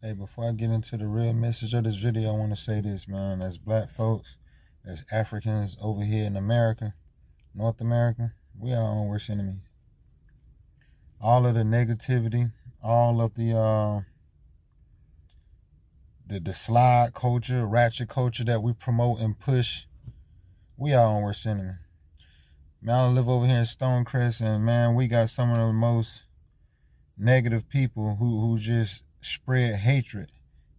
Hey, before I get into the real message of this video, I want to say this, man. As black folks, as Africans over here in America, North America, we are our own worst enemies. All of the negativity, all of the slide culture, ratchet culture that we promote and push, we are our own worst enemy. Man, I live over here in Stonecrest, and man, we got some of the most negative people who just spread hatred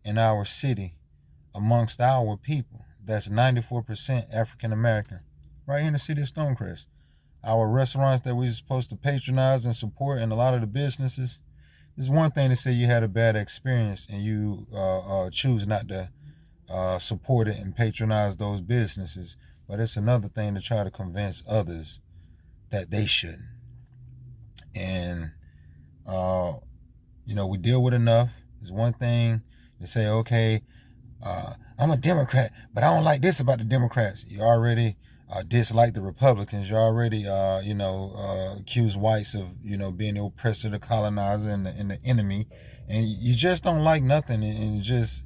in our city amongst our people. That's 94% African American, right here in the city of Stonecrest. Our restaurants that we're supposed to patronize and support, and a lot of the businesses. It's one thing to say you had a bad experience and you choose not to support it and patronize those businesses, but it's another thing to try to convince others that they shouldn't. And we deal with enough. It's one thing to say, okay, I'm a Democrat, but I don't like this about the Democrats. You already dislike the Republicans. You already, accuse whites of, being the oppressor, the colonizer, and the enemy. And you just don't like nothing. And just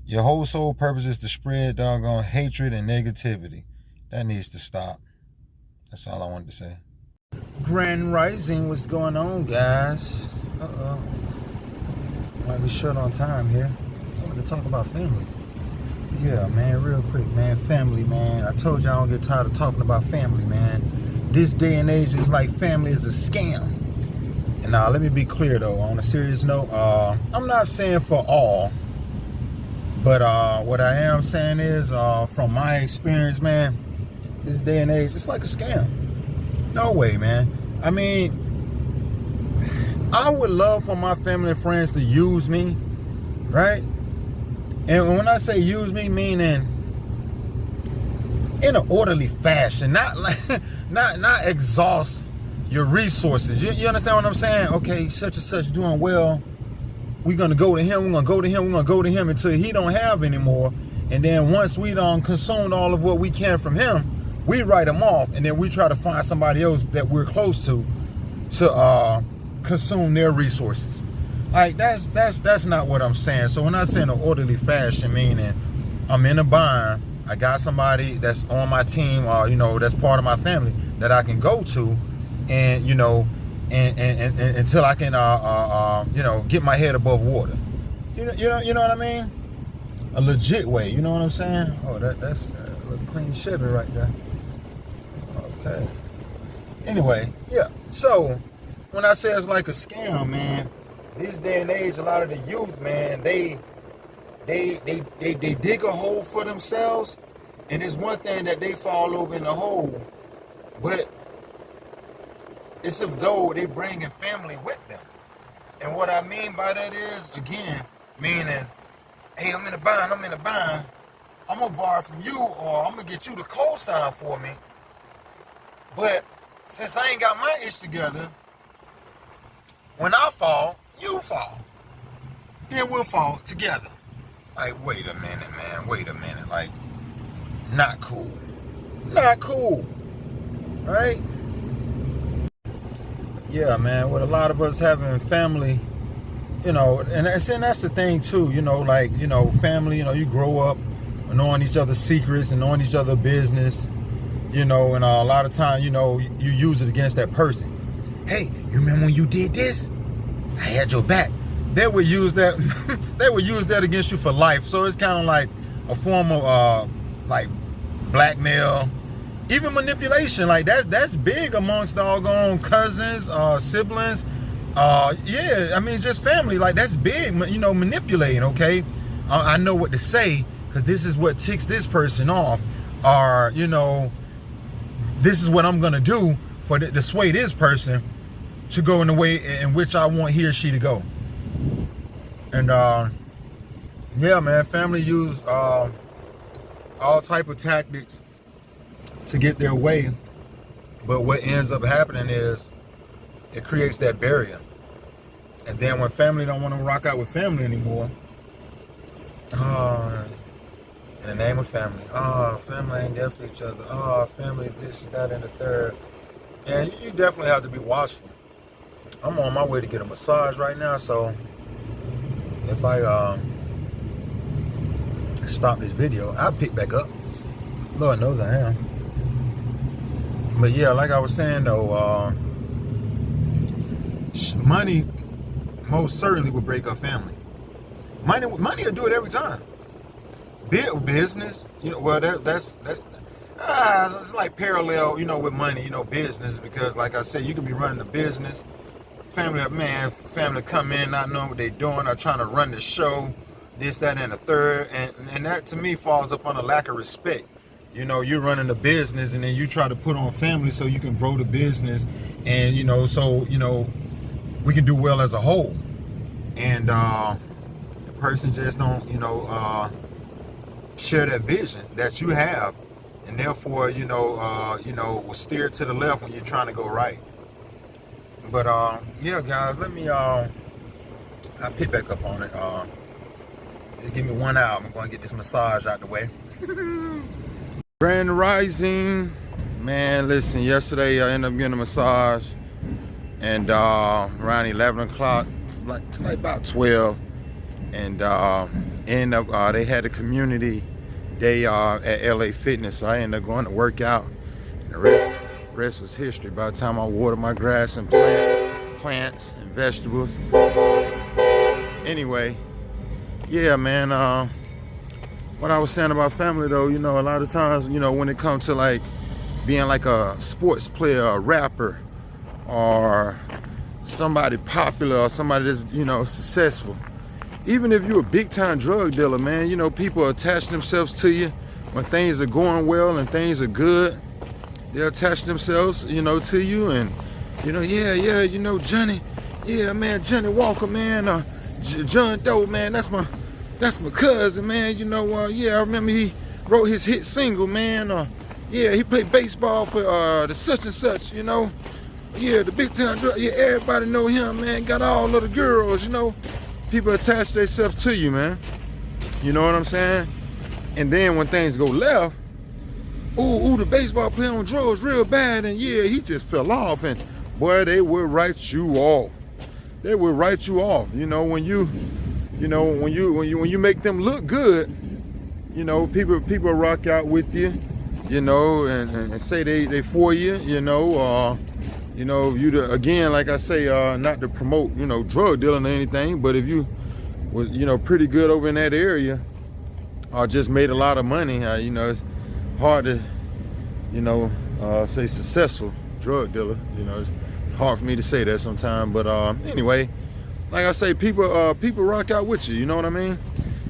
your whole sole purpose is to spread doggone hatred and negativity. That needs to stop. That's all I wanted to say. Grand Rising, what's going on, guys? Might be short on time here. I want to talk about family. Yeah, man, real quick, man. Family, man. I told you I don't get tired of talking about family, man. This day and age is like family is a scam. And now, let me be clear, though. On a serious note, I'm not saying for all. But what I am saying is, from my experience, man, this day and age, it's like a scam. No way, man. I mean, I would love for my family and friends to use me, right? And when I say use me, meaning in an orderly fashion, not like, not exhaust your resources. You understand what I'm saying? Okay, such and such doing well. We're gonna go to him. We're gonna go to him. We're gonna go to him until he don't have anymore. And then once we done consumed all of what we can from him, we write him off, and then we try to find somebody else that we're close to consume their resources. Like that's not what I'm saying. So when I say in an orderly fashion, meaning I'm in a bind, I got somebody that's on my team, that's part of my family that I can go to, and and until I can get my head above water. You know what I mean? A legit way. You know what I'm saying? Oh, that's a little clean Chevy right there. Okay. Anyway, yeah. So when I say it's like a scam, man, this day and age, a lot of the youth, man, they dig a hole for themselves, and it's one thing that they fall over in the hole, but it's as though they bringing family with them. And what I mean by that is, again, meaning, hey, I'm in a bind, I'm gonna borrow from you, or I'm gonna get you to co-sign for me. But since I ain't got my ish together, when I fall, you fall. Then we'll fall together. Like, wait a minute, man. Wait a minute. Like, not cool. Not cool. Right? Yeah, man. With a lot of us having family, and that's the thing too, family, you grow up knowing each other's secrets and knowing each other's business, and a lot of times, you use it against that person. Hey, you remember when you did this? I had your back. They would use that. They would use that against you for life. So it's kind of like a form of like blackmail, even manipulation. Like that's big amongst doggone cousins, siblings. Yeah, I mean just family. Like that's big. Manipulating. Okay, I know what to say because this is what ticks this person off, or this is what I'm gonna do to sway this person to go in the way in which I want he or she to go. And yeah, man, family use all type of tactics to get their way, but what ends up happening is it creates that barrier. And then when family don't want to rock out with family anymore, in the name of family, family ain't there for each other, family this, that, and the third. And you definitely have to be watchful. I'm on my way to get a massage right now, so if I stop this video, I'll pick back up. Lord knows I am. But yeah, like I was saying though, money most certainly will break up family. Money will do it every time. Business, you know, well that's it's like parallel, you know, with money, you know, business, because like I said, you can be running a business, family come in not knowing what they're doing, or trying to run the show, this, that, and the third, and that to me falls upon a lack of respect. You know, you're running a business and then you try to put on family so you can grow the business, and you know, so you know, we can do well as a whole. And the person just don't, you know, share that vision that you have, and therefore, you know, will steer to the left when you're trying to go right. But yeah, guys, let me I'll pick back up on it. Just give me 1 hour. I'm going to get this massage out the way. Grand Rising, man. Listen, yesterday I ended up getting a massage, and around 11 o'clock, like about 12, and end up they had a community day at LA Fitness, so I ended up going to work out. The rest was history. By the time I watered my grass and plants and vegetables. Anyway, yeah, man. What I was saying about family, though, you know, a lot of times, you know, when it comes to like being like a sports player, a rapper, or somebody popular, or somebody that's, you know, successful, even if you're a big-time drug dealer, man, you know, people attach themselves to you when things are going well and things are good. They attach themselves, you know, to you, and you know, yeah, you know, Johnny, yeah, man, Johnny Walker, man, John Doe, man, that's my cousin, man. You know, yeah, I remember he wrote his hit single, man. Yeah, he played baseball for the such and such, you know. Yeah, the big time drug. Yeah, everybody know him, man. Got all of the girls, you know. People attach themselves to you, man. You know what I'm saying? And then when things go left, ooh, the baseball player on drugs real bad, and yeah, he just fell off, and boy, they will write you off. They will write you off. You know, when you make them look good, you know, people rock out with you, you know, and say they for you, you know, again, like I say, not to promote, you know, drug dealing or anything, but if you was, you know, pretty good over in that area, or just made a lot of money, you know, it's hard to, you know, say successful drug dealer. You know, it's hard for me to say that sometimes, but anyway, like I say, people rock out with you. You know what I mean?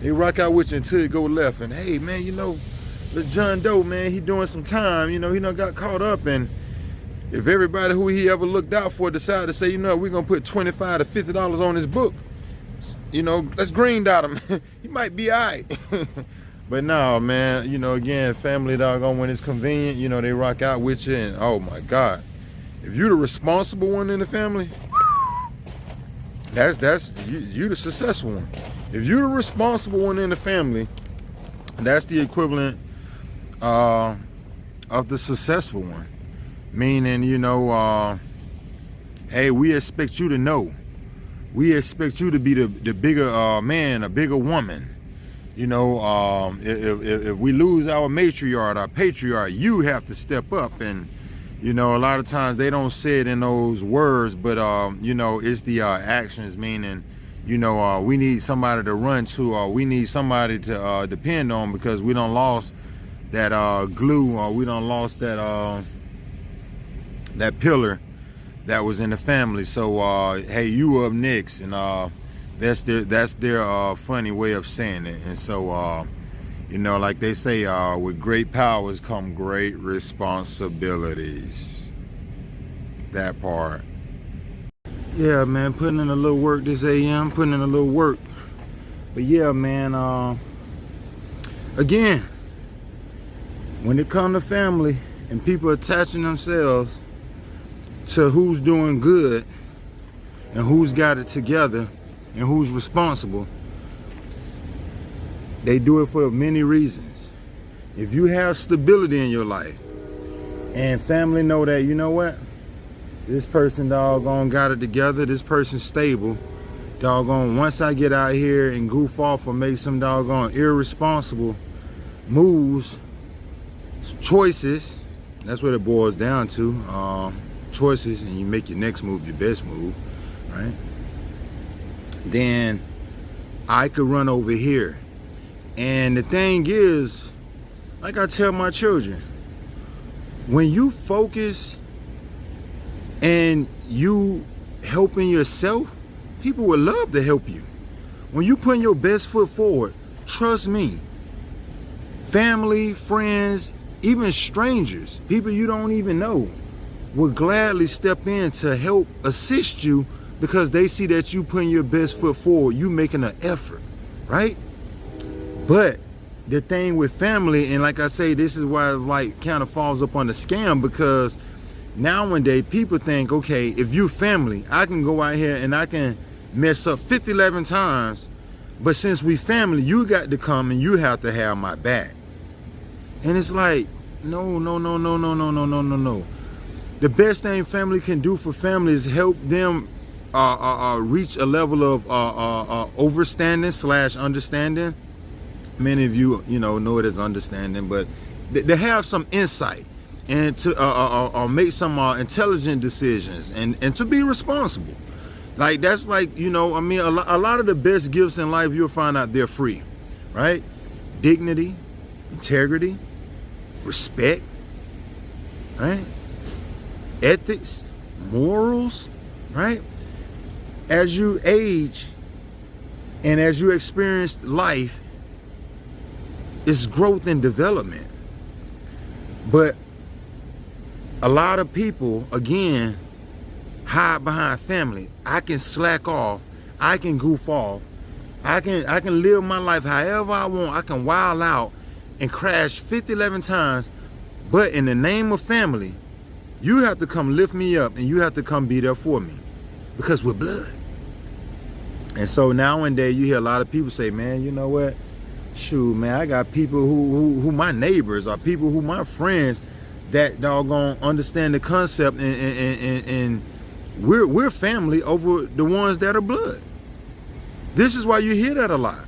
They rock out with you until it go left. And hey, man, you know, the John Doe, man, he doing some time. You know, he done got caught up, and if everybody who he ever looked out for decided to say, you know, we're gonna put $25 to $50 on his book, you know, let's green dot him. He might be all right. But no, man, you know, again, family doggone, when it's convenient, you know, they rock out with you, and oh my God, if you're the responsible one in the family, that's you the successful one. If you're the responsible one in the family, that's the equivalent of the successful one. Meaning, you know, hey, we expect you to know. We expect you to be the bigger man, a bigger woman. You know, if we lose our matriarch, our patriarch, you have to step up. And, you know, a lot of times they don't say it in those words, but, you know, it's the actions, meaning, you know, we need somebody to run to, or we need somebody to depend on, because we done lost that glue, or we done lost that that pillar that was in the family. So, hey, you up next, and that's their funny way of saying it. And so, you know, like they say, with great powers come great responsibilities. That part. Yeah, man, putting in a little work this AM, putting in a little work. But yeah, man, again, when it comes to family and people attaching themselves to who's doing good and who's got it together and who's responsible, they do it for many reasons. If you have stability in your life and family know that, you know what, this person doggone got it together, this person's stable, doggone, once I get out here and goof off or make some doggone irresponsible moves, choices, that's what it boils down to, choices, and you make your next move your best move, right? Then I could run over here. And the thing is, like I tell my children, when you focus and you helping yourself, people would love to help you. When you putting your best foot forward, trust me, family, friends, even strangers, people you don't even know, will gladly step in to help assist you because they see that you putting your best foot forward, you making an effort, right? But the thing with family, and like I say, this is why it's like kind of falls up on the scam, because nowadays people think, okay, if you family, I can go out here and I can mess up 11 times, but since we family, you got to come and you have to have my back. And it's like, no. The best thing family can do for family is help them reach a level of overstanding / understanding. Many of you, know it as understanding, but they have some insight and to make some intelligent decisions and to be responsible. Like, that's like, a lot of the best gifts in life, you'll find out they're free, right? Dignity, integrity, respect, right? Ethics, morals, right? As you age and as you experience life, it's growth and development. But a lot of people, again, hide behind family. I can slack off, I can goof off, I can live my life however I want, I can wild out and crash 11 times, but in the name of family, you have to come lift me up and you have to come be there for me because we're blood. And so nowadays you hear a lot of people say, man, you know what? Shoot, man, I got people who my neighbors or people who my friends that doggone understand the concept and we're family over the ones that are blood. This is why you hear that a lot,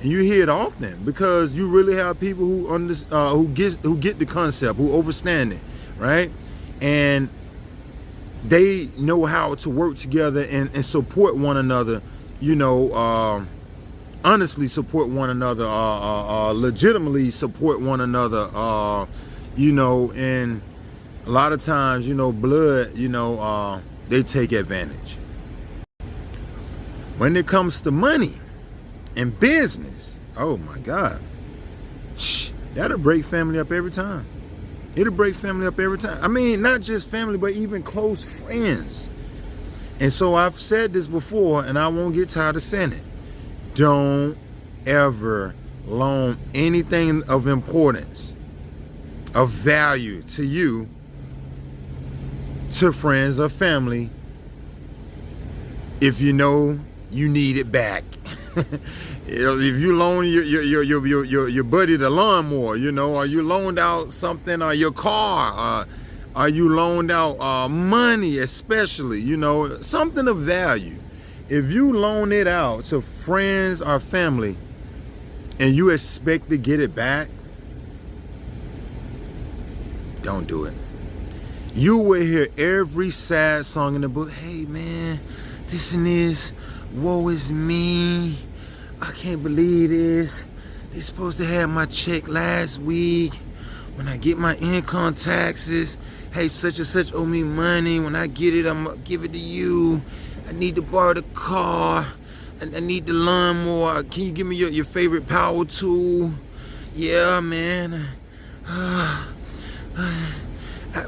and you hear it often because you really have people who get the concept, who understand it, right? And they know how to work together and support one another, honestly support one another, legitimately support one another, and a lot of times, blood, they take advantage. When it comes to money and business, oh my God, that'll break family up every time. It'll break family up every time. I mean, not just family, but even close friends. And so I've said this before, and I won't get tired of saying it. Don't ever loan anything of importance, of value to you, to friends or family, if you know you need it back. If you loan your buddy the lawnmower, or you loaned out something, or your car, or you loaned out money, especially, something of value. If you loan it out to friends or family and you expect to get it back, don't do it. You will hear every sad song in the book. Hey man, this and this, woe is me. I can't believe this. They're supposed to have my check last week. When I get my income taxes, hey, such and such owe me money. When I get it, I'm gonna give it to you. I need to borrow the car. I need the lawnmower. Can you give me your favorite power tool? Yeah, man.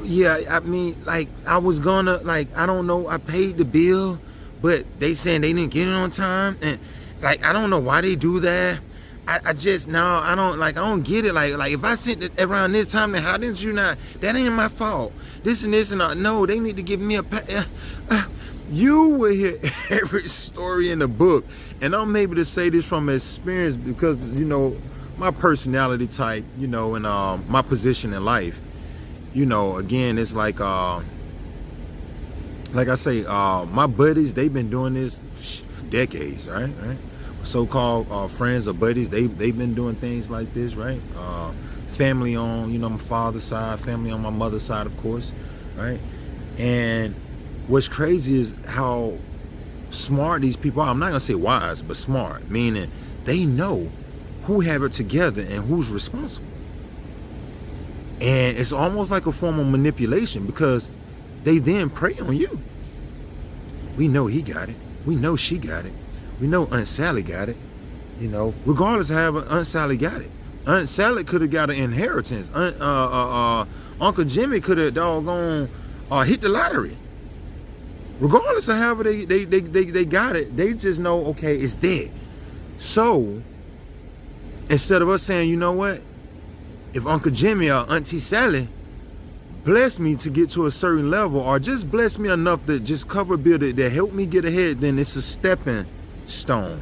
Yeah, I mean, like, I was gonna, like, I don't know, I paid the bill, but they saying they didn't get it on time. And, like, I don't know why they do that. I just, now, I don't get it. Like if I sent it around this time, then how didn't you not? That ain't my fault. This and this and that. No, they need to give me a you will hear every story in the book. And I'm able to say this from experience because, my personality type, and my position in life, again, it's like I say, my buddies, they've been doing this decades, right? So-called friends or buddies, they've been doing things like this, right? Family on, my father's side, family on my mother's side, of course, right? And what's crazy is how smart these people are. I'm not gonna say wise, but smart, meaning they know who have it together and who's responsible. And it's almost like a form of manipulation, because they then prey on you. We know he got it. We know she got it. We know Aunt Sally got it. Regardless of how Aunt Sally got it. Aunt Sally could have got an inheritance. Uncle Jimmy could have doggone hit the lottery. Regardless of however they got it, they just know, okay, it's there. So instead of us saying, you know what, if Uncle Jimmy or Auntie Sally bless me to get to a certain level, or just bless me enough to just cover a bill that help me get ahead, then it's a stepping stone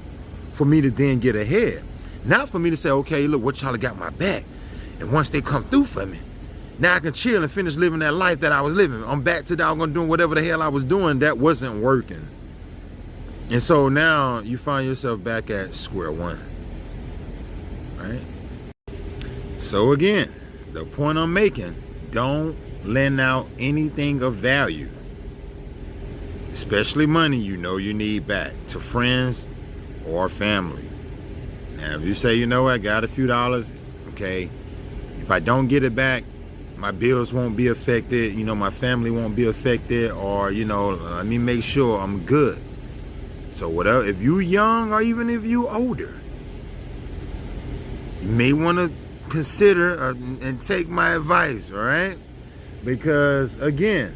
for me to then get ahead. Not for me to say, okay, look, what y'all got my back. And once they come through for me, now I can chill and finish living that life that I was living. I'm back to doggone doing whatever the hell I was doing that wasn't working. And so now you find yourself back at square one, right? So again, the point I'm making, don't lend out anything of value, especially money you need back, to friends or family. Now, if you say, you know what, I got a few dollars, okay, if I don't get it back, my bills won't be affected, my family won't be affected, or, let me make sure I'm good. So whatever, if you young or even if you older, you may want to consider and take my advice, all right? Because again,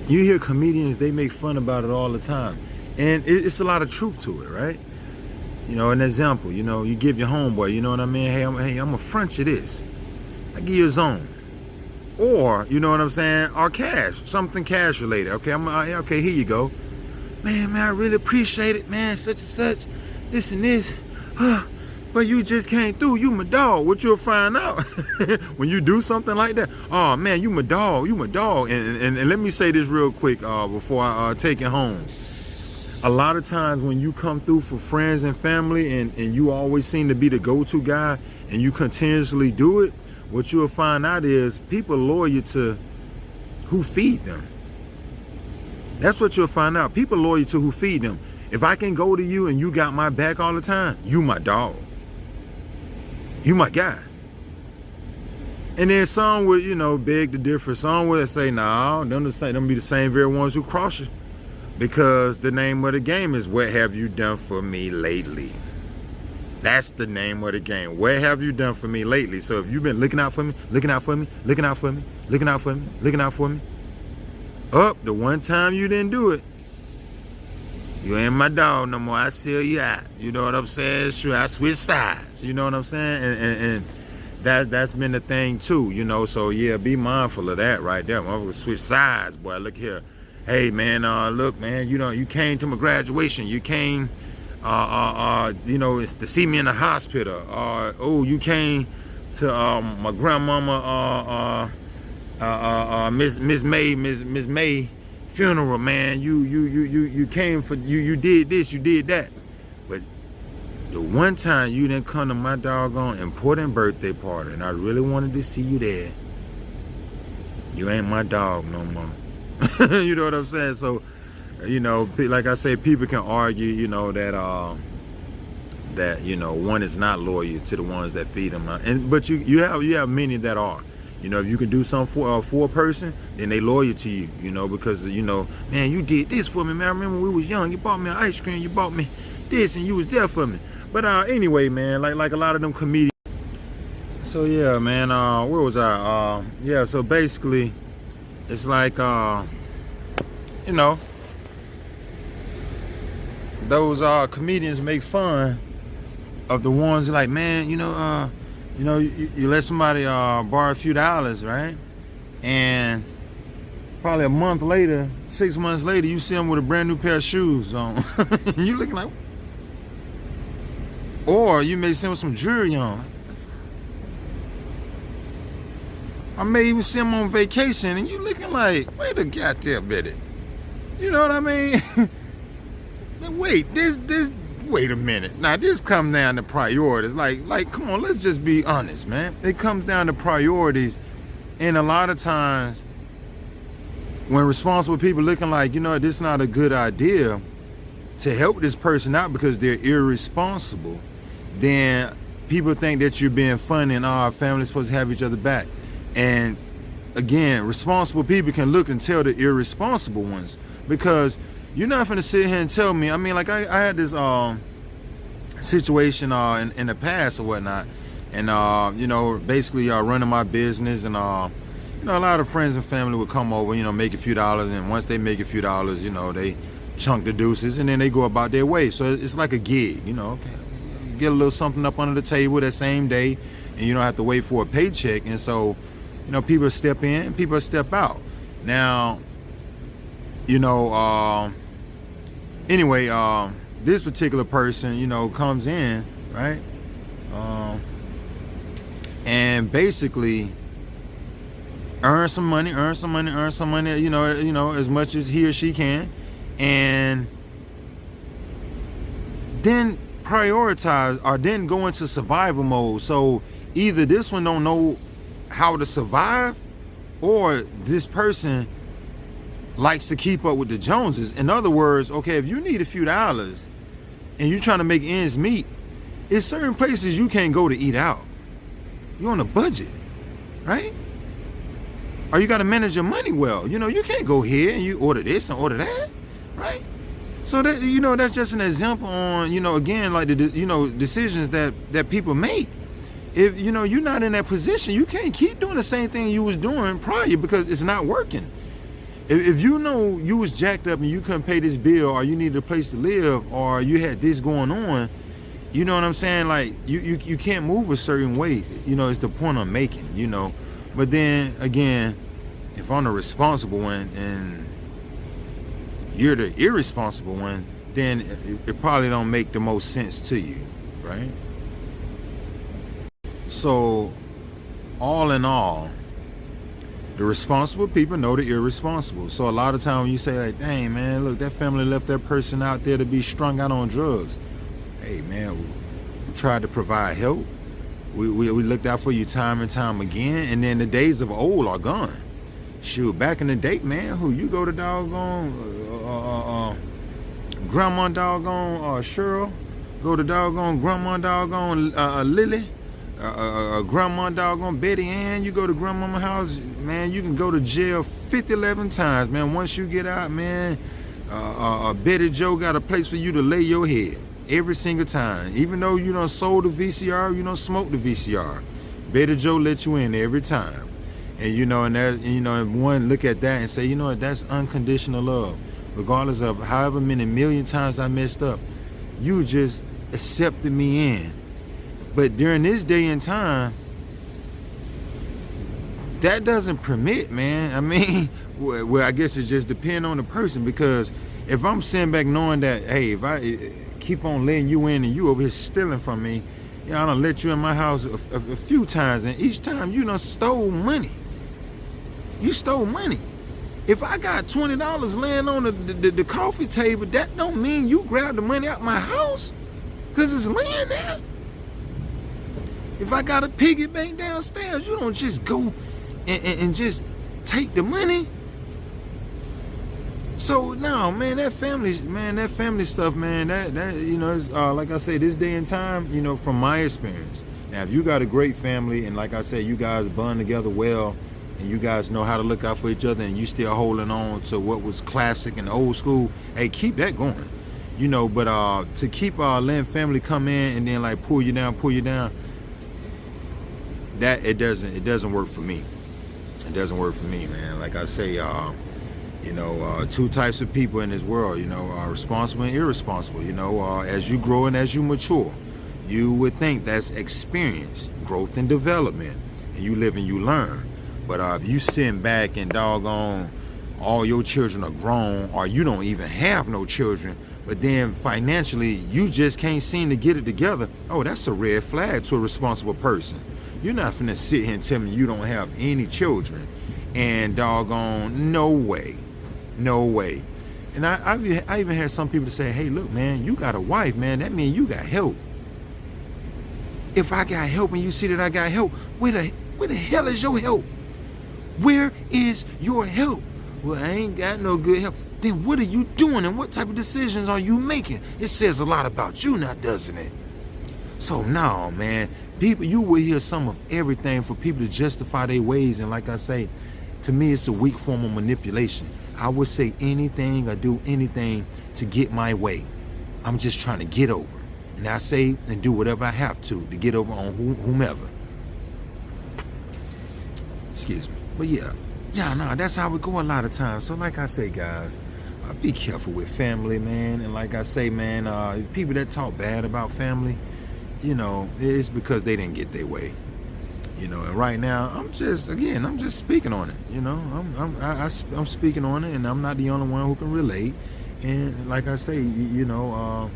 you hear comedians, they make fun about it all the time, and it's a lot of truth to it, right? An example, you give your homeboy, you know what I mean? Hey, I'm a front you this. I give you a zone. Or, you know what I'm saying? Or cash, something cash related. Okay, okay, here you go. Man, I really appreciate it, man, such and such, this and this. But you just came through, you my dog. What you'll find out when you do something like that, oh man, you my dog. And let me say this real quick before I take it home. A lot of times when you come through for friends and family, and you always seem to be the go-to guy, and you continuously do it, what you'll find out is people loyal to who feed them. That's what you'll find out. People loyal to who feed them. If I can go to you and you got my back all the time, you my dog. You my guy. And then some would, beg to differ. Some would say, no, them be the same very ones who cross you. Because the name of the game is, what have you done for me lately? That's the name of the game. What have you done for me lately? So if you've been looking out for me, the one time you didn't do it, you ain't my dog no more. I sell you out. You know what I'm saying? Sure, I switch sides. You know what I'm saying? And that's been the thing too, So yeah, be mindful of that right there. I'm gonna switch sides, boy. Look here. Hey man, look man, you came to my graduation. You came it's to see me in the hospital. You came to my grandmama Miss May funeral, man. You came for you did this, you did that. But the one time you didn't come to my doggone important birthday party and I really wanted to see you there, you ain't my dog no more. You know what I'm saying? So, like I say, people can argue, that one is not loyal to the ones that feed them. But you have many that are. If you can do something for a person, then they loyal to you, because, man, you did this for me, man. I remember when we was young, you bought me an ice cream, you bought me this, and you was there for me. But anyway, man, like a lot of them comedians. So yeah, man, where was I? Yeah, so basically, it's like, those comedians make fun of the ones like, man, you let somebody borrow a few dollars, right? And probably a month later, 6 months later, you see them with a brand new pair of shoes on. You looking like, or you may see them with some jewelry on. I may even see them on vacation, and you looking like, wait a goddamn minute. You know what I mean? wait a minute. Now this comes down to priorities. Like, come on, let's just be honest, man. It comes down to priorities, and a lot of times, when responsible people looking like, this is not a good idea to help this person out because they're irresponsible, then people think that you're being funny and our family's supposed to have each other back. And again, responsible people can look and tell the irresponsible ones, because you're not going to sit here and tell me. I mean, like I had this situation in the past or whatnot, and basically running my business, and a lot of friends and family would come over, make a few dollars, and once they make a few dollars, they chunk the deuces, and then they go about their way. So it's like a gig, okay, get a little something up under the table that same day, and you don't have to wait for a paycheck. And so, people step in, people step out. Now, anyway, this particular person, comes in, right? And basically earn some money, as much as he or she can, and then prioritize, or then go into survival mode. So either this one don't know how to survive, or this person likes to keep up with the Joneses. In other words, okay, if you need a few dollars and you're trying to make ends meet, there's certain places you can't go to eat out. You're on a budget, right? Or you got to manage your money well. You can't go here and you order this and order that, right? So that, that's just an example on, again, like decisions that people make. If you're not in that position, you can't keep doing the same thing you was doing prior, because it's not working. If you was jacked up and you couldn't pay this bill, or you needed a place to live, or you had this going on, you know what I'm saying? Like you can't move a certain way. It's the point I'm making. But then again, if I'm the responsible one and you're the irresponsible one, then it probably don't make the most sense to you, right? So, all in all, the responsible people know the irresponsible. So a lot of times when you say, like, dang, man, look, that family left that person out there to be strung out on drugs. Hey, man, we tried to provide help. We looked out for you time and time again, and then the days of old are gone. Shoot, back in the day, man, you go to doggone grandma doggone Cheryl, go to doggone grandma doggone Lily, grandma doggone Betty Ann, you go to grandmama's house, man, you can go to jail 11 times, man. Once you get out, man, Betty Joe got a place for you to lay your head every single time. Even though you done sold the VCR, you done smoked the VCR, Betty Joe let you in every time. And and one look at that and say, that's unconditional love. Regardless of however many million times I messed up, you just accepted me in. But during this day and time, that doesn't permit, man. I mean, well, I guess it just depends on the person, because if I'm sitting back knowing that, hey, if I keep on letting you in and you over here stealing from me, I done let you in my house a few times, and each time you done stole money. You stole money. If I got $20 laying on the coffee table, that don't mean you grabbed the money out my house, because it's laying there. If I got a piggy bank downstairs, you don't just go and just take the money. So no, man, that family stuff, man, that it's, like I say, this day and time, from my experience. Now, if you got a great family, and like I said, you guys bond together well, and you guys know how to look out for each other, and you still holding on to what was classic and old school, hey, keep that going. But to keep letting family come in and then like pull you down, that it doesn't work for me. It doesn't work for me, man. Like I say, two types of people in this world, responsible and irresponsible. As you grow and as you mature, you would think that's experience, growth and development, and you live and you learn. But if you sitting back and doggone all your children are grown, or you don't even have no children, but then financially you just can't seem to get it together, oh, that's a red flag to a responsible person. You're not finna sit here and tell me you don't have any children, and doggone, no way. And I even had some people say, hey, look, man, you got a wife, man. That means you got help. If I got help and you see that I got help, where the hell is your help? Where is your help? Well, I ain't got no good help. Then what are you doing and what type of decisions are you making? It says a lot about you now, doesn't it? So no, man, people, you will hear some of everything for people to justify their ways. And like I say, to me, it's a weak form of manipulation. I would say anything or do anything to get my way. I'm just trying to get over. And I say and do whatever I have to get over on whomever. Excuse me. But yeah, no, that's how we go a lot of times. So like I say, guys, be careful with family, man. And like I say, man, people that talk bad about family, you know, it's because they didn't get their way. You know, and right now, I'm just speaking on it. You know, I'm speaking on it, and I'm not the only one who can relate. And like I say, you know,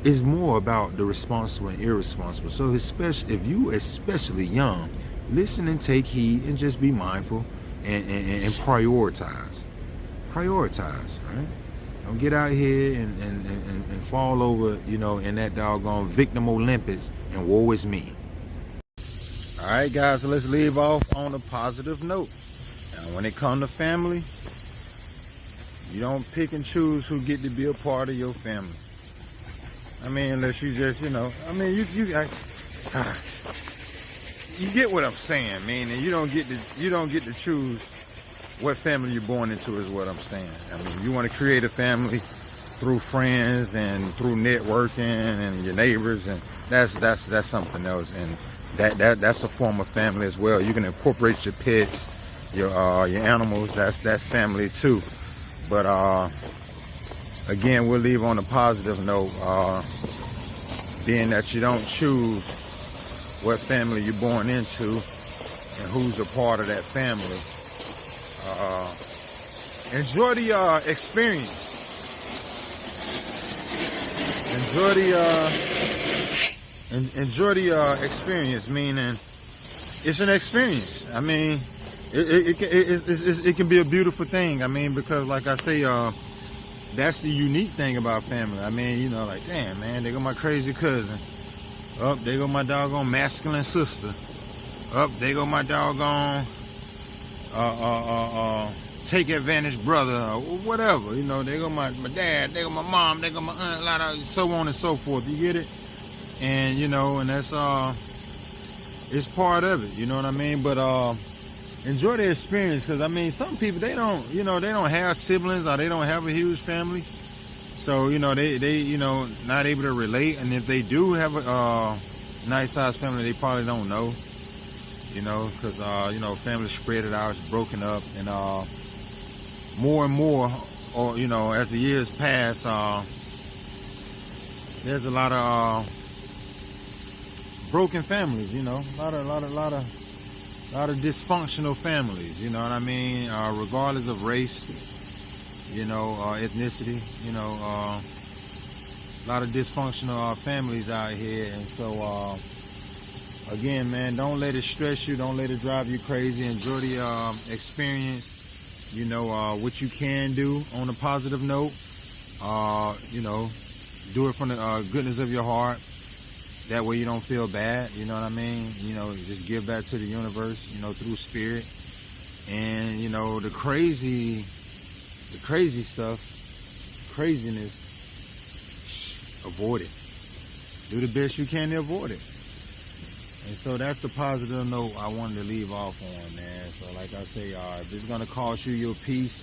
it's more about the responsible and irresponsible. So especially if you especially young, listen and take heed and just be mindful and prioritize. Prioritize, right? Don't get out here and fall over, you know, in that doggone victim Olympics and woe is me. All right, guys, so let's leave off on a positive note. Now, when it comes to family, you don't pick and choose who get to be a part of your family. I mean, unless you just, you know, I mean, you get what I'm saying, man. And you don't get to choose what family you're born into, is what I'm saying. I mean, you want to create a family through friends and through networking and your neighbors, and that's something else. And that's a form of family as well. You can incorporate your pets, your animals. That's family too. But again, we'll leave on a positive note, being that you don't choose what family you're born into and who's a part of that family. Enjoy the experience. Enjoy the experience, meaning it's an experience. I mean, it can be a beautiful thing. I mean, because like I say, that's the unique thing about family. I mean, you know, like, damn, man, they got my crazy cousin. Up, they go my doggone masculine sister. Up, they go my doggone take advantage brother, or whatever. You know, they go my dad, they go my mom, they go my aunt, a lot of so on and so forth. You get it? And you know, and that's it's part of it. You know what I mean? But enjoy the experience, because I mean, some people, they don't have siblings, or they don't have a huge family. So, you know, they you know, not able to relate. And if they do have a nice sized family, they probably don't know, you know, because, you know, family spread it out, it's broken up. And more and more, or, you know, as the years pass, there's a lot of broken families, you know, a lot of dysfunctional families, you know what I mean, regardless of race, you know, ethnicity, you know, a lot of dysfunctional families out here. And so again, man, don't let it stress you, don't let it drive you crazy. Enjoy the experience. You know, what you can do on a positive note, you know, do it from the goodness of your heart. That way you don't feel bad, you know what I mean? You know, just give back to the universe, you know, through spirit. And, you know, the crazy stuff, craziness, avoid it. Do the best you can to avoid it. And so that's the positive note I wanted to leave off on, man. So like I say, if it's going to cost you your peace,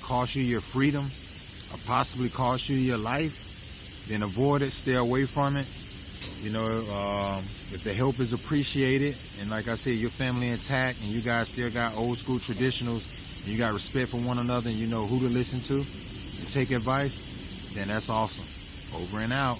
cost you your freedom, or possibly cost you your life, then avoid it, stay away from it. You know, if the help is appreciated, and like I said, your family intact, and you guys still got old school traditionals, and you got respect for one another, and you know who to listen to and take advice, then that's awesome. Over and out.